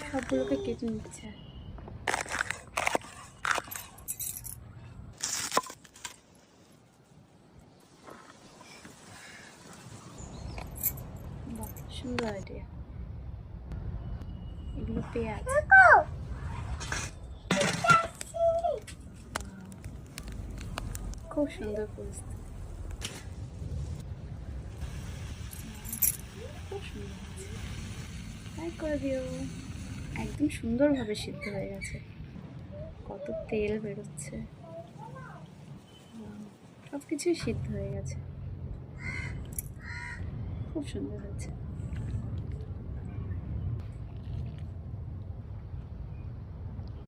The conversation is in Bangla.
সবগুলোকে কেটে নিচ্ছে। বাহ, সুন্দর আইডিয়া। এগুলো পেঁয়াজ। খুব সুন্দর পরিস্থিতি, খুব সুন্দর হয়েছে। ট্রাই করে দিও। একদম সুন্দরভাবে সিদ্ধ হয়ে গেছে, কত তেল বেরোচ্ছে, সব কিছুই সিদ্ধ হয়ে গেছে, খুব সুন্দর হয়েছে।